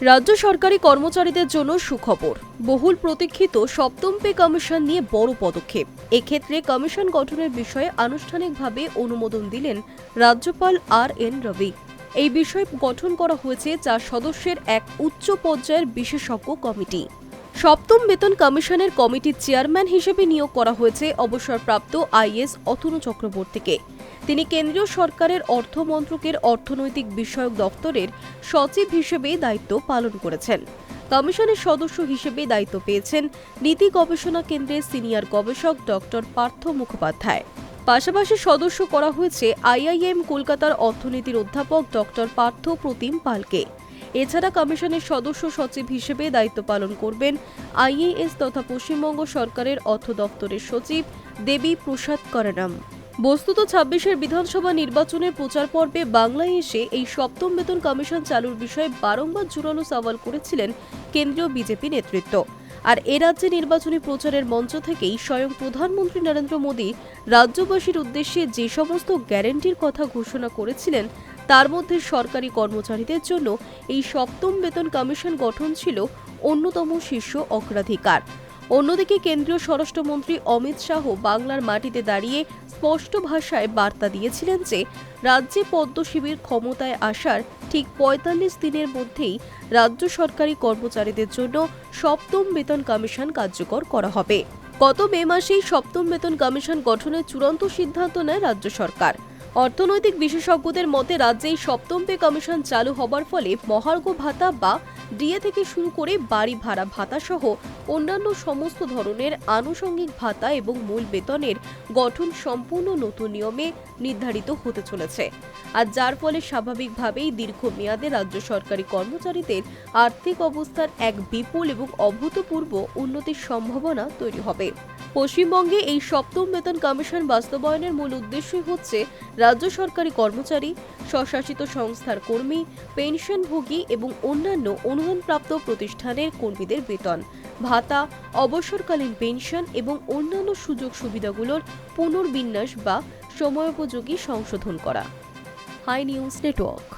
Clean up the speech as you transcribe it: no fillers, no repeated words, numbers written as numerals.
রাজ্য সরকারি কর্মচারীদের জন্য সুখবর। বহুল প্রতীক্ষিত সপ্তম পে কমিশন নিয়ে বড় পদক্ষেপ। এক্ষেত্রে কমিশন গঠনের বিষয়ে আনুষ্ঠানিকভাবে অনুমোদন দিলেন রাজ্যপাল আর.এন. রবি। এই বিষয়ে গঠন করা হয়েছে 4 সদস্যের এক উচ্চ পর্যায়ের বিশেষজ্ঞ কমিটি। সপ্তম বেতন কমিশনের কমিটির চেয়ারম্যান হিসেবে নিয়োগ করা হয়েছে অবসরপ্রাপ্ত আইএস অতনু চক্রবর্তীকে। তিনি কেন্দ্রীয় সরকারের অর্থ মন্ত্রকের অর্থনৈতিক বিষয়ক দপ্তরের সচিব হিসেবে দায়িত্ব পালন করেছেন। কমিশনের সদস্য হিসেবে দায়িত্ব পেয়েছেন নীতি গবেষণা কেন্দ্রের সিনিয়র গবেষক ডক্টর পার্থ মুখোপাধ্যায়। পাশাপাশি সদস্য করা হয়েছে আইআইএম কলকাতার অর্থনীতির অধ্যাপক ডক্টর পার্থ প্রতিম পালকে। এছাড়া কমিশনের সদস্য সচিব হিসেবে দায়িত্ব পালন করবেন আইএএস তথা পশ্চিমবঙ্গ সরকারের অর্থ দপ্তরের সচিব দেবী প্রসাদ করণম। বস্তুত 26-এর বিধানসভা নির্বাচনের প্রচার পর্বে বাংলায় এসে এই সপ্তম বেতন কমিশন চালুর বিষয়ে বারংবার জোরালো সওয়াল করেছিলেন কেন্দ্রীয় বিজেপি নেতৃত্ব। আর এ রাজ্যে নির্বাচনী প্রচারের মঞ্চ থেকেই স্বয়ং প্রধানমন্ত্রী নরেন্দ্র মোদী রাজ্যবাসীর উদ্দেশ্যে যে সমস্ত গ্যারান্টির কথা ঘোষণা করেছিলেন, তার মধ্যে সরকারি কর্মচারীদের জন্য এই সপ্তম বেতন কমিশন গঠন ছিল অন্যতম শীর্ষ অগ্রাধিকার। অন্যদিকে কেন্দ্রীয় স্বরাষ্ট্রমন্ত্রী অমিত শাহ বাংলার মাটিতে দাঁড়িয়ে স্পষ্ট ভাষায় বার্তা দিয়েছিলেন যে রাজ্যে পদ্ম শিবির ক্ষমতায় আসার ঠিক ৪৫ দিনের মধ্যেই রাজ্য সরকারি কর্মচারীদের জন্য সপ্তম বেতন কমিশন কার্যকর করা হবে। গত মে মাসেই সপ্তম বেতন কমিশন গঠনের চূড়ান্ত সিদ্ধান্ত নেয় রাজ্য সরকার। অর্থনৈতিক বিশেষজ্ঞদের মতে রাজ্যে এই সপ্তম পে কমিশন চালু হবার ফলে মহার্ঘ ভাতা বা ডিএ থেকে শুরু করে বাড়ি ভাড়া ভাতা সহ অন্যান্য সমস্ত ধরনের আনুষঙ্গিক ভাতা এবং মূল বেতনের গঠন সম্পূর্ণ নতুন নিয়মে নির্ধারিত হতে চলেছে। আর যার ফলে স্বাভাবিকভাবেই দীর্ঘমেয়াদে রাজ্য সরকারি কর্মচারীদের আর্থিক অবস্থার এক বিপুল এবং অভূতপূর্ব উন্নতির সম্ভাবনা তৈরি হবে। পশ্চিমবঙ্গে এই সপ্তম বেতন কমিশন বাস্তবায়নের মূল উদ্দেশ্যই হচ্ছে রাজ্য সরকারি কর্মচারী, স্বশাসিত সংস্থার কর্মী, পেনশনভোগী এবং অন্যান্য অনুদানপ্রাপ্ত প্রতিষ্ঠানের কর্মীদের বেতন, ভাতা, অবসরকালীন পেনশন এবং অন্যান্য সুযোগ সুবিধাগুলোর পুনর্বিন্যাস বা সময়োপযোগী সংশোধন করা। High News network.